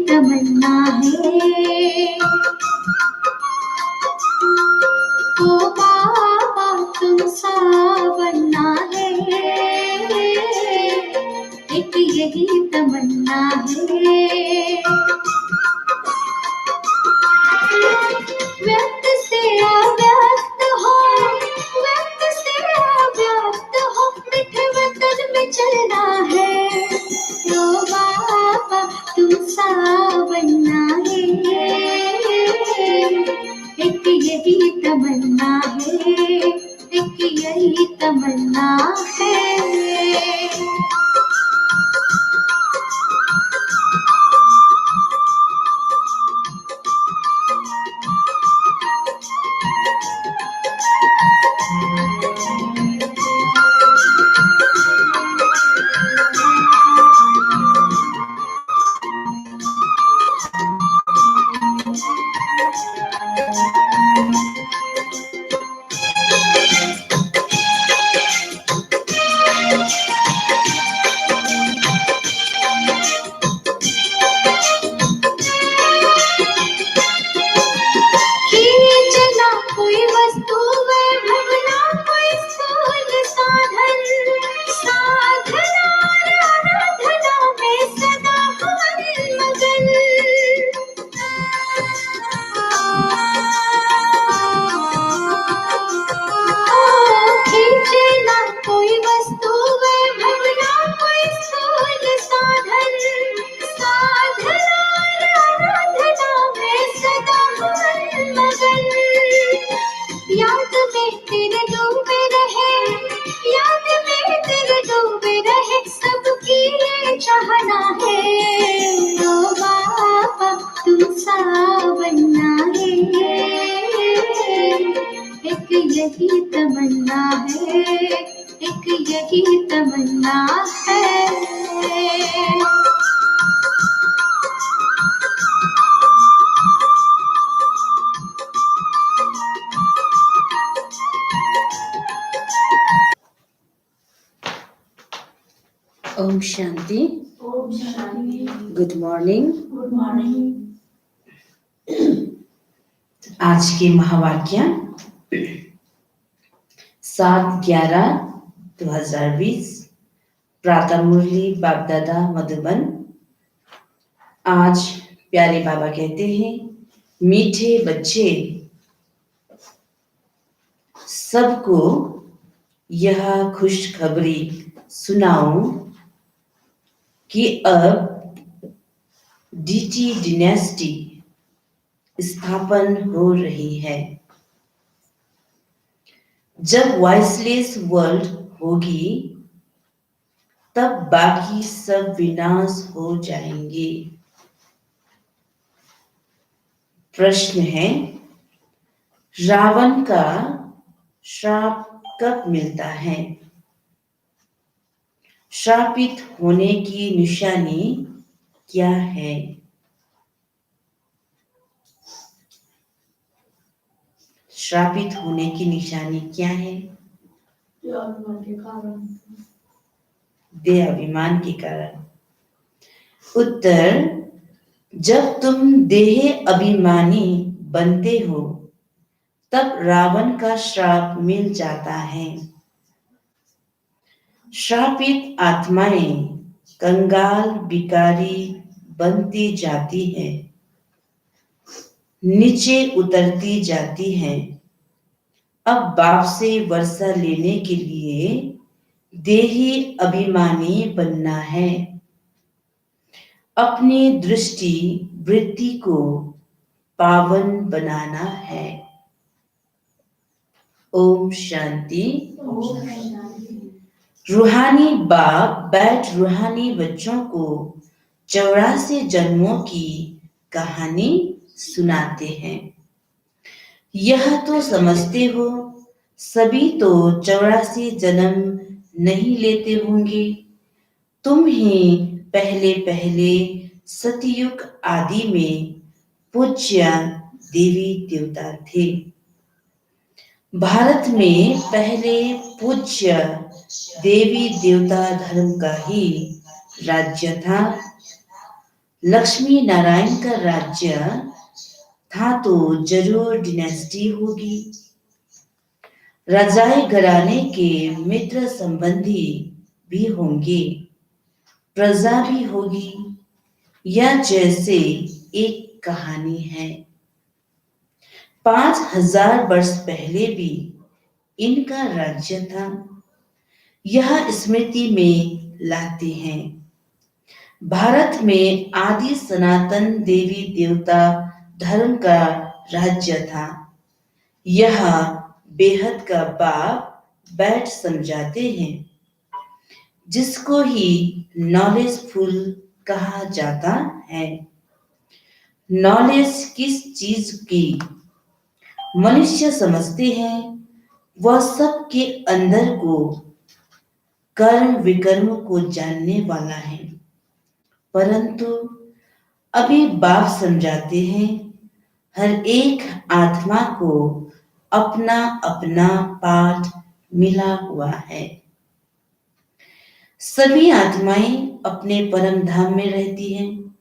तमन्ना है ओ बाबा तुमसा बनना है, एक यही तमन्ना है। व्यक्त से अव्यक्त हो, व्यक्त से अव्यक्त हो, मीठे वतन में चलना है। ओ बाबा तुमसा बनना है, एक यही तमन्ना है, एक यही तमन्ना है। खींचना कोई वस्तु वैभव ना कोई स्थूल साधन, साधना आराधना में सदा मन मगन। खींचना कोई वस्तु वैभव ना कोई स्थूल साधन, साधना आराधना में सदा मन मगन। याद में तेरे डूबे रहे, याद में तेरे डूबे रहे, सबकी ये चाहना है। ओ बाबा तुमसा बनना है, एक यही तमन्ना है, एक यही तमन्ना है। ओम शांति। ओम शांति। Good morning. Good morning. आज के महावाक्य 7/11/2020 प्रातः मुरली बापदादा मधुबन। आज प्यारे बाबा कहते हैं, मीठे बच्चे, सबको यह खुशखबरी सुनाऊं कि अब डीटी डिनेस्टी स्थापन हो रही है। जब वॉइसलेस वर्ल्ड होगी तब बाकी सब विनाश हो जाएंगे। प्रश्न है, रावण का श्राप कब मिलता है? श्रापित होने की निशानी क्या है? श्रापित होने की निशानी क्या है? देह अभिमान के कारण। उत्तर, जब तुम देह अभिमानी बनते हो तब रावण का श्राप मिल जाता है। श्रापित आत्माएं कंगाल बिकारी बनती जाती है, नीचे उतरती जाती है। अब बाप से वर्षा लेने के लिए देही अभिमानी बनना है, अपनी दृष्टि वृत्ति को पावन बनाना है। ओम शांति। रूहानी बाप बैठ रूहानी बच्चों को 84 जन्मों की कहानी सुनाते हैं। यह तो समझते हो सभी तो 84 जन्म नहीं लेते होंगे। तुम ही पहले पहले सतयुग आदि में पूज्य देवी देवता थे। भारत में पहले पूज्य देवी देवता धर्म का ही राज्य था। लक्ष्मी नारायण का राज्य था तो जरूर डिनेस्टी होगी। रजाई घराने के मित्र संबंधी भी होंगे, प्रजा भी होगी। यह जैसे एक कहानी है। 5000 वर्ष पहले भी इनका राज्य था। यह स्मृति में लाते हैं। भारत में आदि सनातन देवी देवता धर्म का राज्य था। यह बेहद का बाप बैठ समझाते हैं, जिसको ही नॉलेजफुल कहा जाता है। नॉलेज किस चीज की मनुष्य समझते हैं, वह सबके अंदर को कर्म विकर्म को जानने वाला है। परंतु अभी बाप समझाते हैं, हर एक आत्मा को अपना अपना पाठ मिला हुआ है। सभी आत्माएं अपने परम धाम में रहती हैं।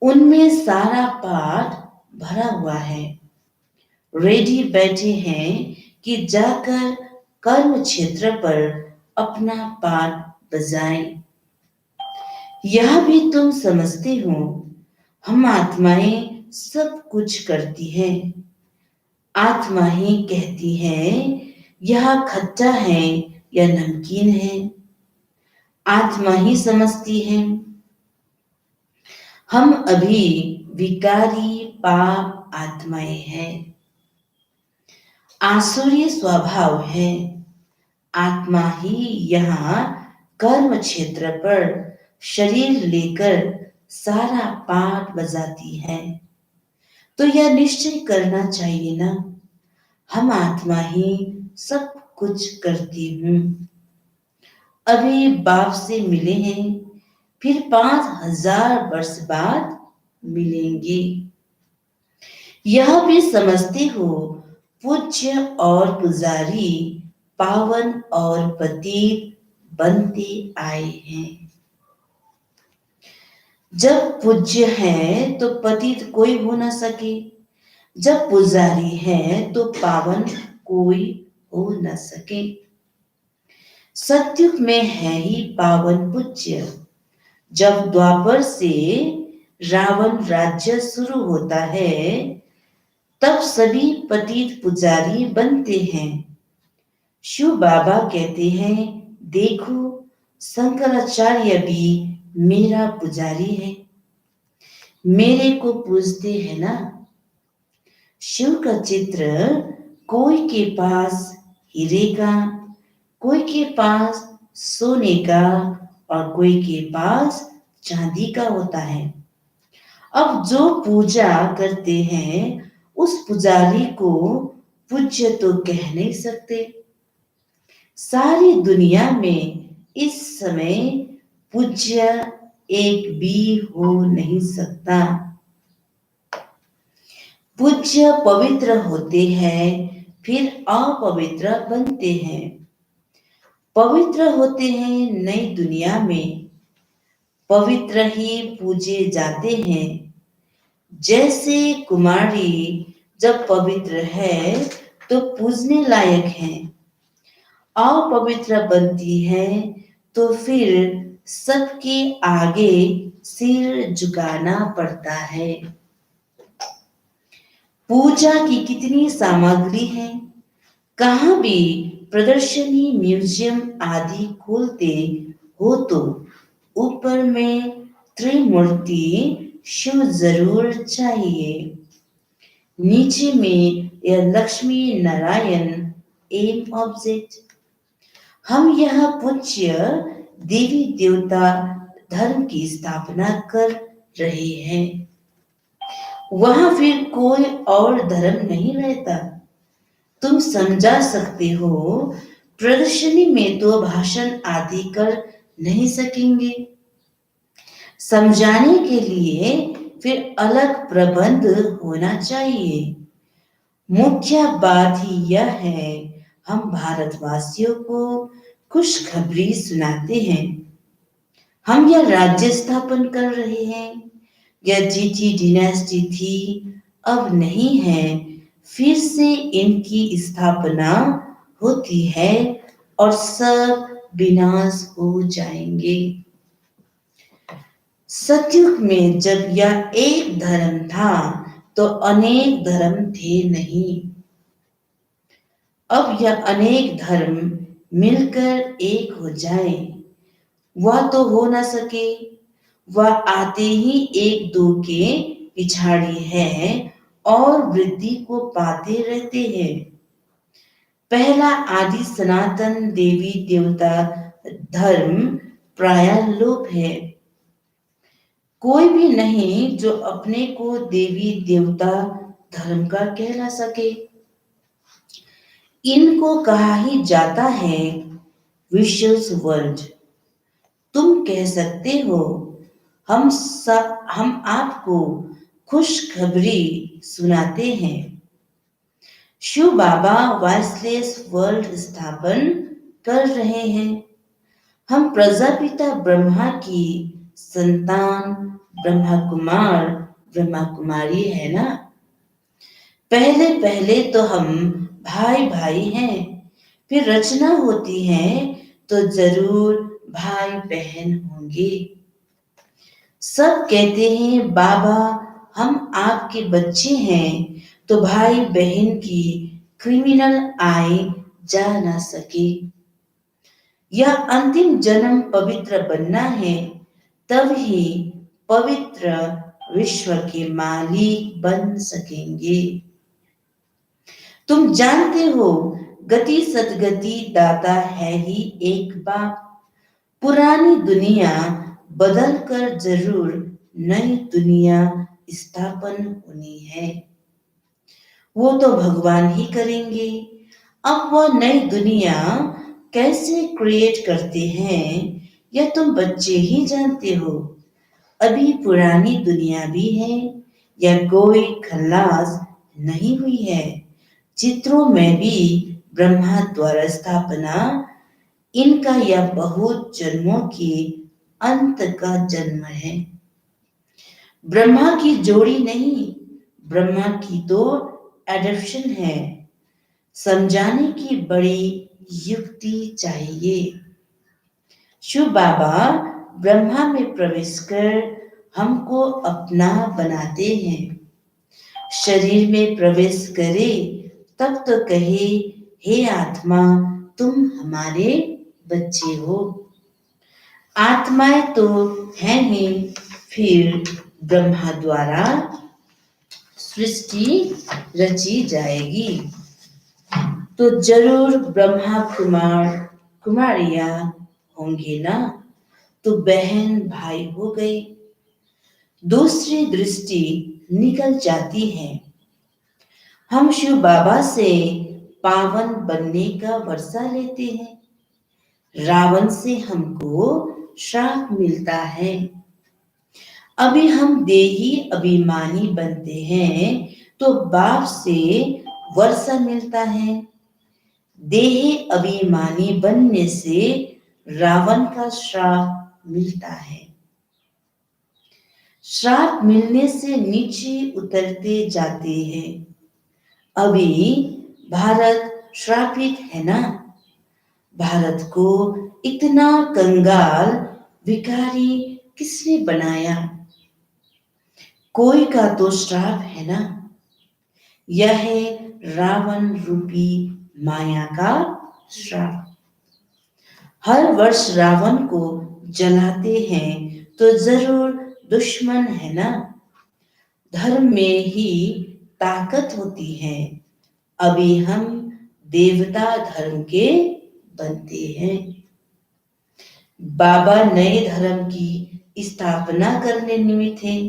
उनमें सारा पाठ भरा हुआ है। रेडी बैठे हैं कि जाकर कर्म क्षेत्र पर अपना पाठ बजाएं। यह भी तुम समझते हो, हम आत्माएं सब कुछ करती हैं। आत्मा ही कहती है यह खट्टा है या नमकीन है। आत्मा ही समझती है। हम अभी विकारी पाप आत्माएं हैं। आसुरी स्वभाव है। आत्मा ही यहाँ कर्म क्षेत्र पर शरीर लेकर सारा पाठ बजाती है। तो यह निश्चय करना चाहिए ना, हम आत्मा ही सब कुछ करती हूँ। अभी बाप से मिले हैं, फिर 5000 वर्ष बाद मिलेंगे। यह भी समझते हो, पूज्य और पुजारी पावन और पतित बनते आए हैं। जब पूज्य है तो पतित कोई हो न सके, जब पुजारी है तो पावन कोई हो न सके। सतयुग में है ही पावन पूज्य। जब द्वापर से रावण राज्य शुरू होता है, तब सभी पतित पुजारी बनते हैं। शिव बाबा कहते हैं, देखो शंकराचार्य भी मेरा पुजारी है, मेरे को पूजते हैं ना। शिव का चित्र कोई के पास हीरे का, कोई के पास सोने का और कोई के पास चांदी का होता है। अब जो पूजा करते हैं उस पुजारी को पूज्य तो कह नहीं सकते। सारी दुनिया में इस समय पूज्य एक भी हो नहीं सकता। पूज्य पवित्र होते हैं, फिर अपवित्र बनते हैं। पवित्र होते हैं नई दुनिया में, पवित्र ही पूजे जाते हैं। जैसे कुमारी जब पवित्र है तो पूजने लायक है, अपवित्र बनती है तो फिर सबके आगे सिर झुकाना पड़ता है। पूजा की कितनी सामग्री है। कहाँ भी प्रदर्शनी म्यूजियम आदि खोलते हो तो ऊपर में त्रिमूर्ति शिव जरूर चाहिए। नीचे में यह लक्ष्मी नारायण एम ऑब्जेक्ट। हम यहाँ पूज्य देवी देवता धर्म की स्थापना कर रहे हैं। वहां फिर कोई और धर्म नहीं रहता। तुम समझा सकते हो, प्रदर्शनी में तो भाषण आदि कर नहीं सकेंगे। समझाने के लिए फिर अलग प्रबंध होना चाहिए। मुख्य बात ही यह है, हम भारतवासियों को खुशखबरी सुनाते हैं। हम यह राज्य स्थापन कर रहे हैं। यह जीटी डिनेस्टी थी, अब नहीं है। फिर से इनकी स्थापना होती है और सब विनाश हो जाएंगे। सतयुग में जब यह एक धर्म था तो अनेक धर्म थे नहीं। अब यह अनेक धर्म मिलकर एक हो जाए, वह तो हो ना सके। वह आते ही एक दो के पिछाड़ी है और वृद्धि को पाते रहते हैं। पहला आदि सनातन देवी देवता धर्म प्राय लोप है। कोई भी नहीं जो अपने को देवी देवता धर्म का कहला सके। इनको कहा ही जाता है विशेष वर्ल्ड। तुम कह सकते हो, हम आपको खुशखबरी सुनाते हैं। शिव बाबा वाइसलेस वर्ल्ड स्थापन कर रहे हैं। हम प्रजापिता ब्रह्मा की संतान ब्रह्मा कुमार ब्रह्मा कुमारी है ना। पहले पहले तो हम भाई भाई हैं, फिर रचना होती है तो जरूर भाई बहन होंगे। सब कहते हैं बाबा हम आपके बच्चे हैं, तो भाई बहन की क्रिमिनल आए जा ना सके। यह अंतिम जन्म पवित्र बनना है, तब ही पवित्र विश्व के मालिक बन सकेंगे। तुम जानते हो, गति सदगति दाता है ही एक बाप। पुरानी दुनिया बदल कर जरूर नई दुनिया स्थापन होनी है। वो तो भगवान ही करेंगे। अब वह नई दुनिया कैसे क्रिएट करते हैं, यह तुम बच्चे ही जानते हो। अभी पुरानी दुनिया भी है, यह कोई खल्लास नहीं हुई है। चित्रों में भी ब्रह्मा द्वारा स्थापना, इनका यह बहुत जन्मों के अंत का जन्म है। ब्रह्मा की जोड़ी नहीं, ब्रह्मा की तो एडॉप्शन है। समझाने की बड़ी युक्ति चाहिए। शिव बाबा ब्रह्मा में प्रवेश कर हमको अपना बनाते हैं। शरीर में प्रवेश करे तब तो कहे, हे आत्मा तुम हमारे बच्चे हो। आत्माएं तो हैं ही, फिर ब्रह्मा द्वारा सृष्टि रची जाएगी तो जरूर ब्रह्मा कुमार कुमारिया होंगे ना, तो बहन भाई हो गए। दूसरी दृष्टि निकल जाती है। हम शिव बाबा से पावन बनने का वर्षा लेते हैं। रावण से हमको श्राप मिलता है। अभी हम देही अभिमानी बनते हैं तो बाप से वर्षा मिलता है। देह अभिमानी बनने से रावण का श्राप मिलता है। श्राप मिलने से नीचे उतरते जाते हैं। अभी भारत श्रापित है ना। भारत को इतना कंगाल भिखारी किसने बनाया? कोई का तो श्राप है ना। यह है रावण रूपी माया का श्राप। हर वर्ष रावण को जलाते हैं तो जरूर दुश्मन है ना। धर्म में ही ताकत होती है। अभी हम देवता धर्म के बनते हैं। बाबा नए धर्म की स्थापना करने निमित्त है।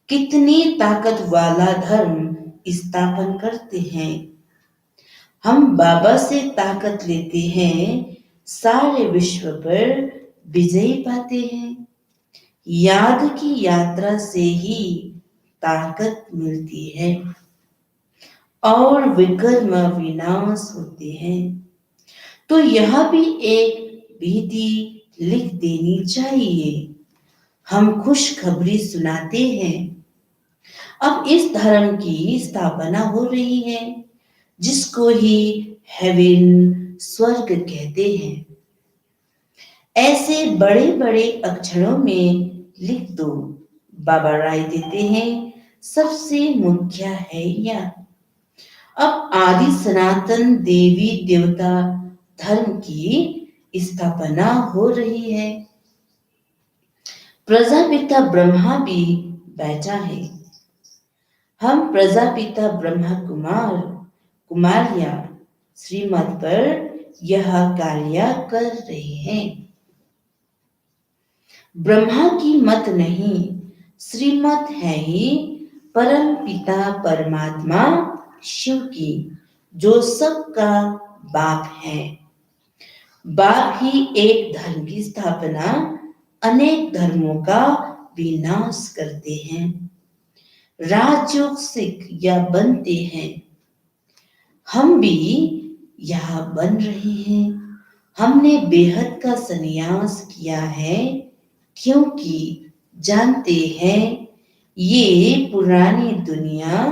कितनी ताकत वाला धर्म स्थापन करते हैं। हम बाबा से ताकत लेते हैं, सारे विश्व पर विजय पाते हैं। याद की यात्रा से ही ताकत मिलती है और विकर्म विनाश होते हैं। तो यह भी एक विधि लिख देनी चाहिए। हम खुशखबरी सुनाते हैं। अब इस धर्म की स्थापना हो रही है, जिसको ही हेवन स्वर्ग कहते हैं। ऐसे बड़े बड़े अक्षरों में लिख दो। बाबा राय देते हैं, सबसे मुख्य है यह। अब आदि सनातन देवी देवता धर्म की स्थापना हो रही है। प्रजापिता ब्रह्मा भी बैठा है। हम प्रजापिता ब्रह्मा कुमारिया श्रीमत पर यह कार्य कर रहे हैं। ब्रह्मा की मत नहीं, श्रीमत है ही परम पिता परमात्मा शिव की, जो सबका बाप है। बाप ही एक धर्म की स्थापना, अनेक धर्मों का विनाश करते हैं। राजयोग सिख या बनते हैं। हम भी यह बन रहे हैं। हमने बेहद का संन्यास किया है, क्योंकि जानते हैं ये पुरानी दुनिया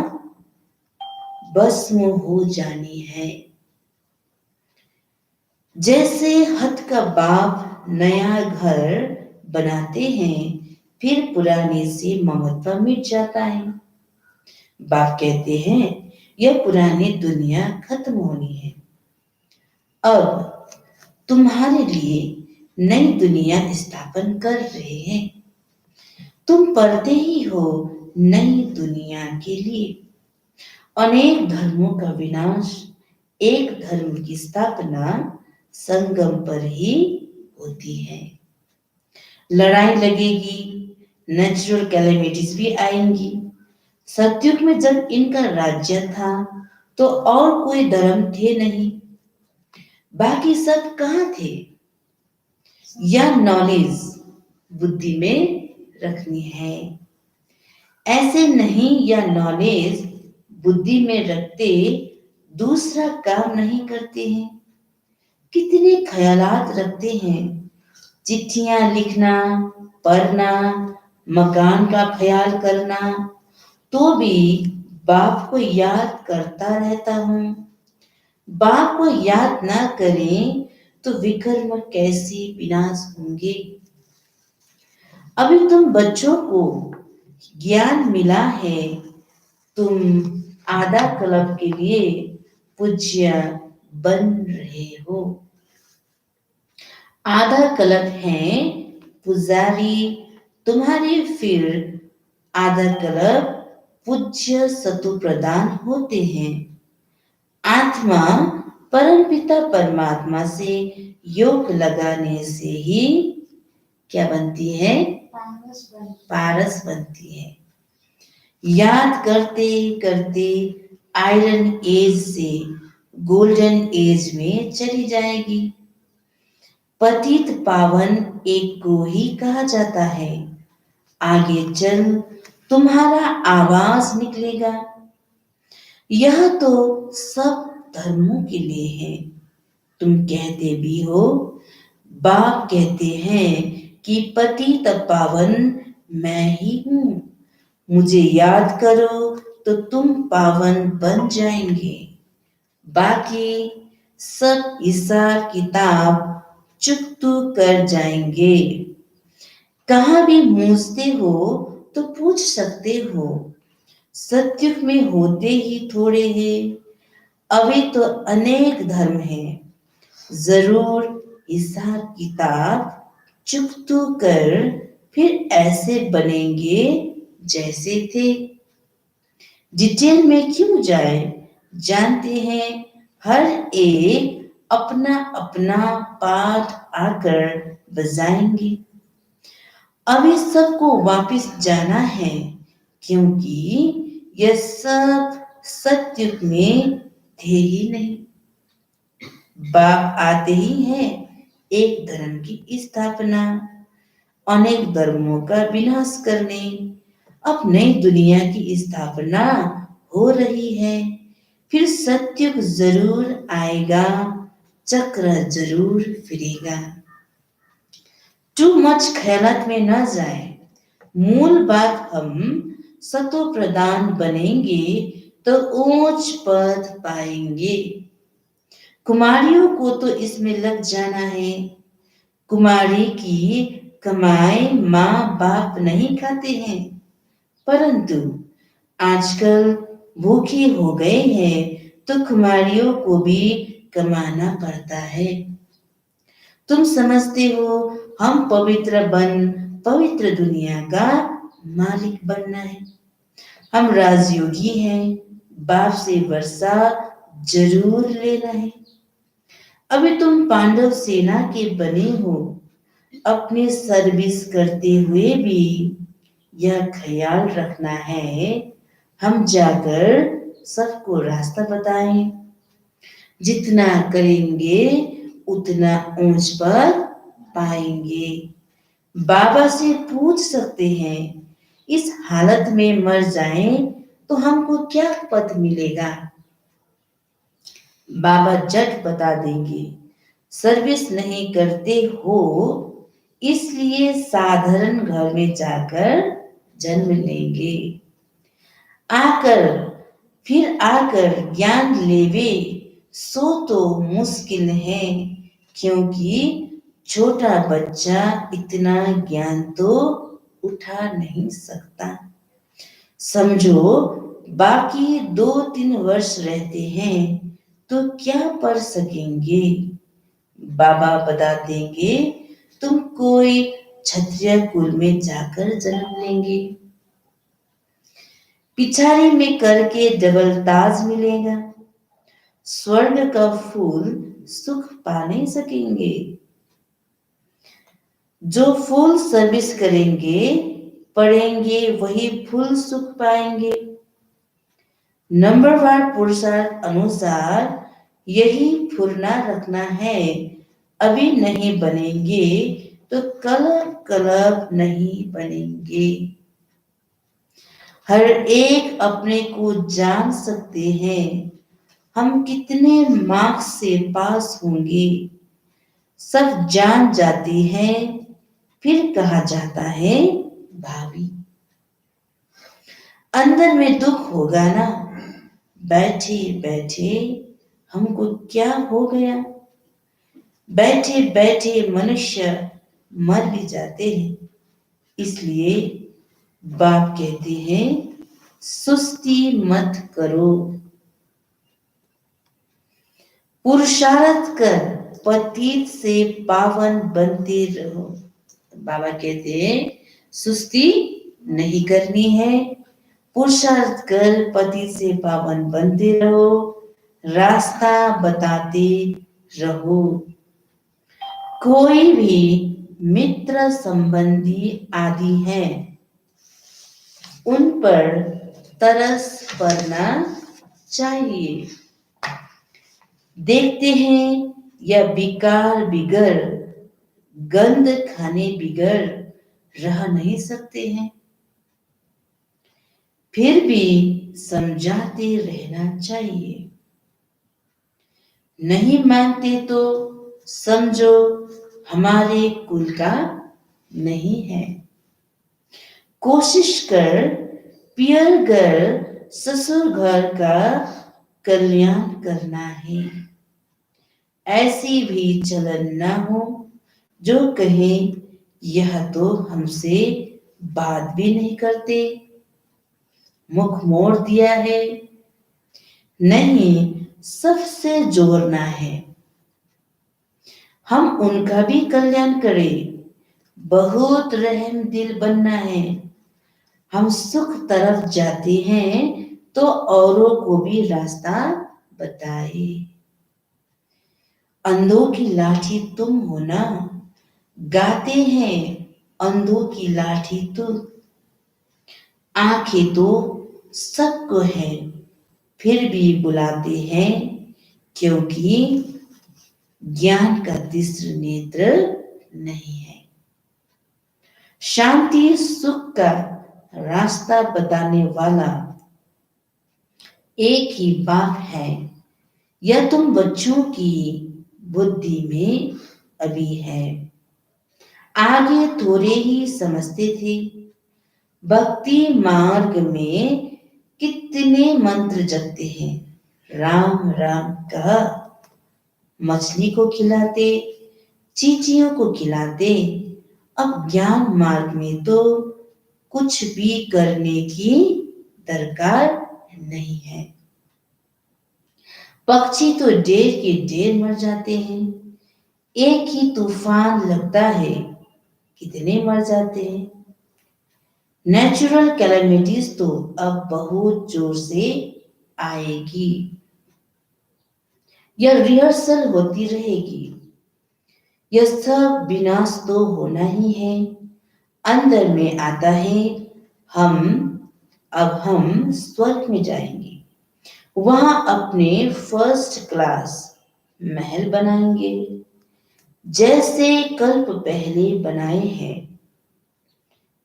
भस्म हो जानी है। जैसे हथ का बाप नया घर बनाते हैं, फिर पुराने से ममत्व मिट जाता है। बाप कहते हैं यह पुरानी दुनिया खत्म होनी है। अब तुम्हारे लिए नई दुनिया स्थापन कर रहे हैं। तुम पढ़ते ही हो नई दुनिया के लिए। अनेक धर्मों का विनाश, एक धर्म की स्थापना संगम पर ही होती है। लड़ाई लगेगी, नेचुरल कैलेमिटीज भी आएंगी। सतयुग में जब इनका राज्य था तो और कोई धर्म थे नहीं। बाकी सब कहाँ थे? यह नॉलेज बुद्धि में रखनी है। ऐसे नहीं, यह नॉलेज बुद्धि में रखते दूसरा काम नहीं करते हैं। कितने ख्यालात रखते हैं। चिट्ठियां लिखना, पढ़ना, मकान का ख्याल करना, तो भी बाप को याद करता रहता हूं। बाप को याद ना करें तो विकर्म कैसे विनाश होंगे। अभी तुम बच्चों को ज्ञान मिला है। तुम आधा कल्प के लिए पूज्य बन रहे हो। आधा कल्प है पुजारी तुम्हारे, फिर आधा कल्प पूज्य सतु प्रदान होते हैं। आत्मा परमपिता परमात्मा से योग लगाने से ही क्या बनती है? पारस बनती है। याद करते करते आयरन एज से गोल्डन एज में चली जाएगी। पतित पावन एक को ही कहा जाता है। आगे चल तुम्हारा आवाज निकलेगा। यह तो सब धर्मों के लिए है। तुम कहते भी हो, बाप कहते हैं कि पतित पावन मैं ही हूं। मुझे याद करो तो तुम पावन बन जाएंगे। बाकी सब हिसाब किताब चुकतू कर जाएंगे। कहाँ भी मूझते हो तो पूछ सकते हो। सतयुग में होते ही थोड़े हैं, अभी तो अनेक धर्म हैं। जरूर हिसाब किताब चुकतू कर फिर ऐसे बनेंगे जैसे थे। डिटेल में क्यों जाए? जानते हैं हर एक अपना अपना पाठ आकर बजाएंगे। अभी सबको वापस जाना है, क्योंकि यह सब सत्युग में थे ही नहीं। बाप आते ही हैं एक धर्म की स्थापना, अनेक धर्मों का विनाश करने। अब नई दुनिया की स्थापना हो रही है। फिर सत्युग जरूर आएगा, चक्र जरूर फिरेगा। टू मच ख्यालात में न जाए। मूल बात, हम सतो प्रधान बनेंगे तो ऊंच पद पाएंगे। कुमारियों को तो इसमें लग जाना है। कुमारी की कमाई माँ बाप नहीं खाते हैं, परंतु आजकल भूखे हो गए हैं तो कुमारियों को भी कमाना पड़ता है। तुम समझते हो हम पवित्र दुनिया का मालिक बनना है। हम राजयोगी हैं, बाप से वर्षा जरूर लेना है। अभी तुम पांडव सेना के बने हो, अपनी सर्विस करते हुए भी यह ख्याल रखना है हम जाकर सबको रास्ता बताएं। जितना करेंगे उतना ऊंच पद पाएंगे। बाबा से पूछ सकते हैं, इस हालत में मर जाएं तो हमको क्या पद मिलेगा? बाबा झट बता देंगे, सर्विस नहीं करते हो इसलिए साधारण घर में जाकर जन्म लेंगे। आकर ज्ञान लेवे सो तो मुश्किल है, क्योंकि छोटा बच्चा इतना ज्ञान तो उठा नहीं सकता। समझो बाकी 2-3 वर्ष रहते हैं तो क्या पढ़ सकेंगे? बाबा बता देंगे, तुम कोई क्षत्रिय कुल में जाकर जन्म लेंगे। पिछाड़ी में करके डबल ताज मिलेगा। स्वर्ग का फूल सुख पा नहीं सकेंगे। जो फूल सर्विस करेंगे पढ़ेंगे वही फूल सुख पाएंगे। नंबरवार पुरुषार्थ अनुसार यही फुरना रखना है। अभी नहीं बनेंगे तो कल नहीं बनेंगे। हर एक अपने को जान सकते हैं, हम कितने मार्क्स से पास होंगे सब जान जाती हैं। फिर कहा जाता है भाभी। अंदर में दुख होगा ना, बैठे बैठे हमको क्या हो गया। बैठे बैठे मनुष्य मर भी जाते हैं। इसलिए बाप कहते हैं, सुस्ती मत करो, पुरुषार्थ कर पतित से पावन बनते रहो। बाबा कहते हैं सुस्ती नहीं करनी है, पुरुषार्थ कर पति से पावन बनते रहो, रास्ता बताते रहो। कोई भी मित्र संबंधी आदि हैं, उन पर तरस पड़ना चाहिए। देखते हैं यह विकार बिगड़ गंध खाने बिगड़ रह नहीं सकते हैं, फिर भी समझाते रहना चाहिए। नहीं मानते तो समझो हमारे कुल का नहीं है। कोशिश कर पियर घर ससुर घर का कल्याण करना है। ऐसी भी चलन न हो जो कहे यह तो हमसे बात भी नहीं करते, मुख मोड़ दिया है। नहीं, सबसे जोड़ना है, हम उनका भी कल्याण करें। बहुत रहम दिल बनना है। हम सुख तरफ जाते हैं तो औरों को भी रास्ता बताए। अंधों की लाठी तुम हो ना, गाते हैं अंधों की लाठी तुम। आंखें तो सबको है, फिर भी बुलाते हैं, क्योंकि ज्ञान का तीसरा नेत्र नहीं है। शांति सुख का रास्ता बताने वाला एक ही बाप है। यह तुम बच्चों की बुद्धि में अभी है। आगे थोड़े ही समझते थे। भक्ति मार्ग में कितने मंत्र जपते हैं। राम राम कहा, मछली को खिलाते, चींटियों को खिलाते। अब ज्ञान मार्ग में तो कुछ भी करने की दरकार नहीं है। पक्षी तो ढेर के ढेर मर जाते हैं। एक ही तूफान लगता है, कितने मर जाते हैं। नेचुरल कैलेमिटीज तो अब बहुत जोर से आएगी। यह रिहर्सल होती रहेगी। यह सब विनाश तो होना ही है। अंदर में आता है, अब हम स्वर्ग में जाएंगे। वहां अपने फर्स्ट क्लास महल बनाएंगे, जैसे कल्प पहले बनाए हैं।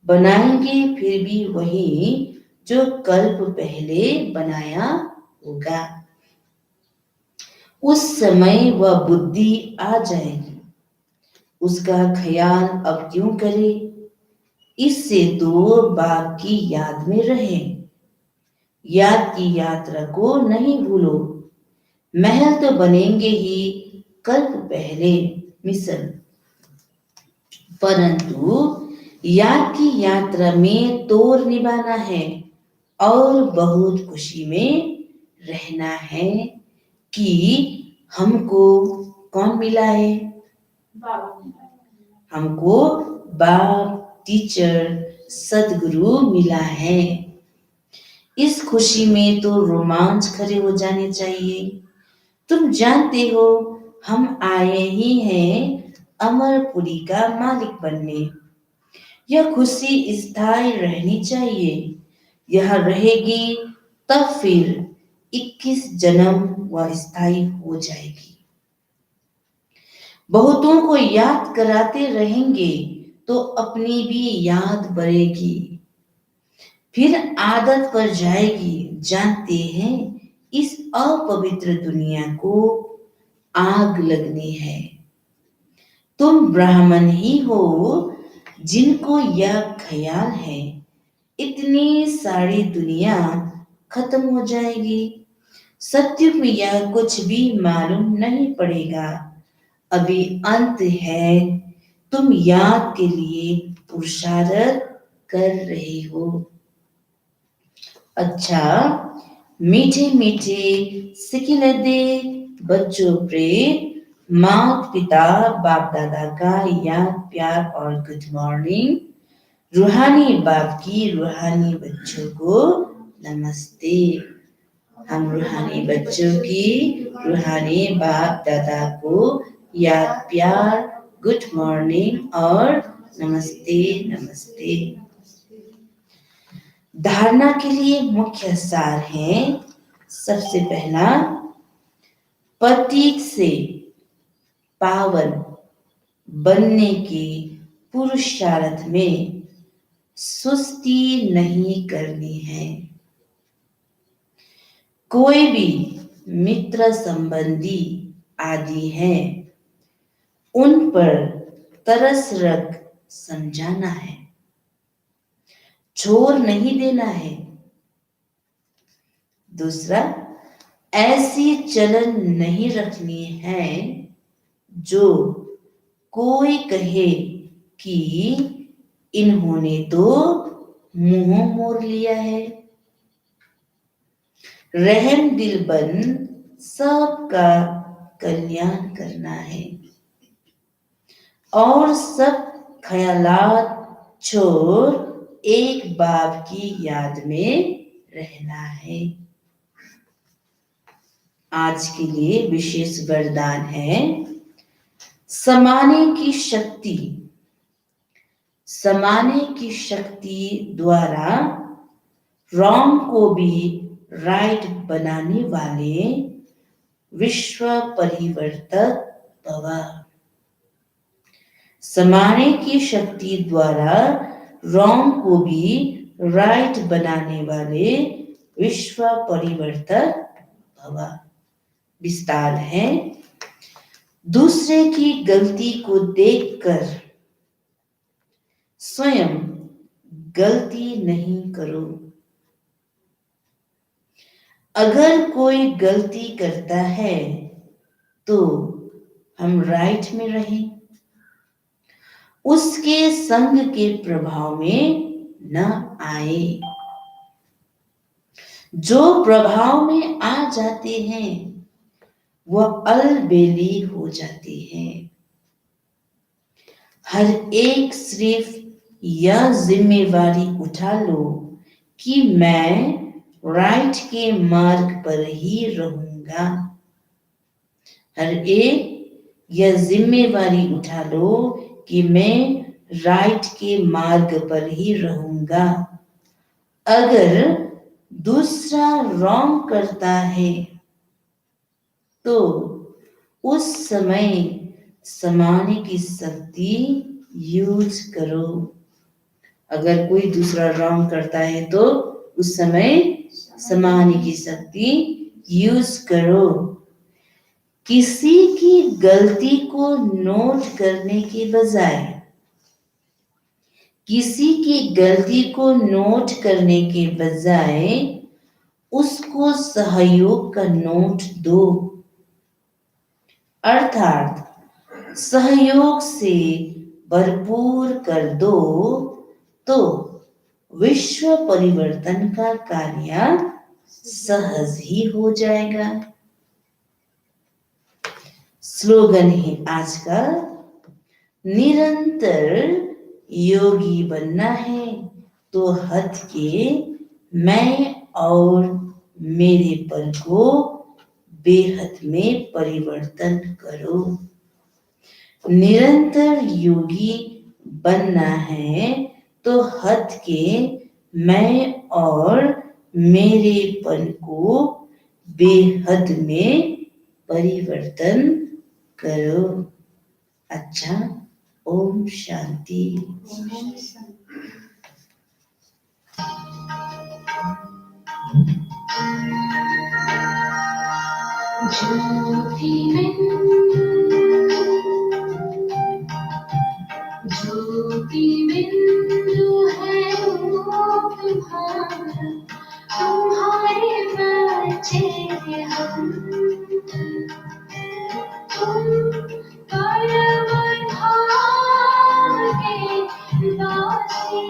बनाएंगे फिर भी वही जो कल्प पहले बनाया होगा। उस समय वह बुद्धि आ जाएगी। उसका ख्याल अब क्यों करे। इससे तो बाप की याद में रहे। याद की यात्रा को नहीं भूलो। महल तो बनेंगे ही कल्प पहले मिसल, परंतु याद की यात्रा में तोड़ निभाना है और बहुत खुशी में रहना है कि हमको कौन मिला है। हमको बाप, टीचर, सदगुरु मिला है। इस खुशी में तो रोमांच खड़े हो जाने चाहिए। तुम जानते हो, हम आए ही हैं अमरपुरी का मालिक बनने। यह खुशी स्थायी रहनी चाहिए। यह रहेगी तब फिर 21 जन्म वह स्थायी हो जाएगी। बहुतों को याद कराते रहेंगे तो अपनी भी याद बढ़ेगी, फिर आदत पड़ जाएगी। जानते हैं, इस अपवित्र दुनिया को आग लगनी है। तुम ब्राह्मण ही हो जिनको यह ख्याल है, इतनी सारी दुनिया खत्म हो जाएगी। सत्युग में यह कुछ भी मालूम नहीं पड़ेगा। अभी अंत है। तुम याद के लिए पुरुषार्थ कर रहे हो। अच्छा, मीठे मीठे सिखिले दे बच्चों प्रेम, माता पिता बाप दादा का याद प्यार और गुड मॉर्निंग। रूहानी बाप की रूहानी बच्चों को नमस्ते। हम रूहानी बच्चों की रूहानी बाप दादा को याद प्यार, गुड मॉर्निंग और नमस्ते नमस्ते। धारणा के लिए मुख्य सार है। सबसे पहला, पतित से पावन बनने के पुरुषार्थ में सुस्ती नहीं करनी है। कोई भी मित्र संबंधी आदि है, उन पर तरस रख समझाना है, छोड़ नहीं देना है। दूसरा, ऐसी चलन नहीं रखनी है जो कोई कहे कि इन्होंने तो मुंह मोड़ लिया है। रहम दिल बन सबका कल्याण करना है और सब ख्यालात छोड़ एक बाप की याद में रहना है। आज के लिए विशेष वरदान है। समाने की शक्ति द्वारा रॉन्ग को भी राइट बनाने वाले विश्व परिवर्तक भव। समाने की शक्ति द्वारा रॉन्ग को भी राइट बनाने वाले विश्व परिवर्तक भव। विस्तार है, दूसरे की गलती को देखकर स्वयं गलती नहीं करो। अगर कोई गलती करता है तो हम राइट में रहें, उसके संग के प्रभाव में न आए। जो प्रभाव में आ जाते हैं वह अलबेली हो जाते हैं। हर एक सिर्फ यह जिम्मेवारी उठा लो कि मैं राइट के मार्ग पर ही रहूंगा। हर एक यह जिम्मेवारी उठा लो कि मैं राइट के मार्ग पर ही रहूंगा। अगर दूसरा रॉन्ग करता है तो उस समय समाने की शक्ति यूज करो। अगर कोई दूसरा रॉन्ग करता है तो उस समय समाने की शक्ति यूज करो। किसी की गलती को नोट करने के बजाय उसको सहयोग का नोट दो, अर्थात सहयोग से भरपूर कर दो तो विश्व परिवर्तन का कार्य सहज ही हो जाएगा। स्लोगन है आज का, निरंतर योगी बनना है तो हद के मैं और मेरेपन को बेहद में परिवर्तन करो। निरंतर योगी बनना है तो हद के मैं और मेरेपन को बेहद में परिवर्तन करो। अच्छा, ओम शांति। ज्योति बिंदु है वो तुम्हारे बच्चे हम, तुम परम धाम के वासी,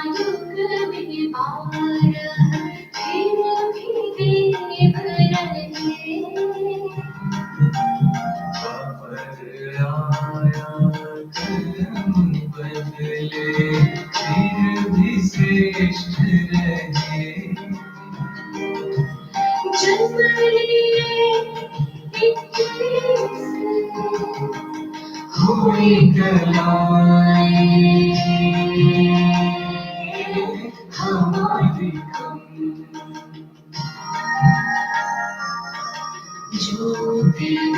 युग में पार फिर भी देव रहे। आया कर्म बदले फिर भी श्रेष्ठ रहे। जन्म लिए 21 हुई कलाएं हमारी कम। जो दिन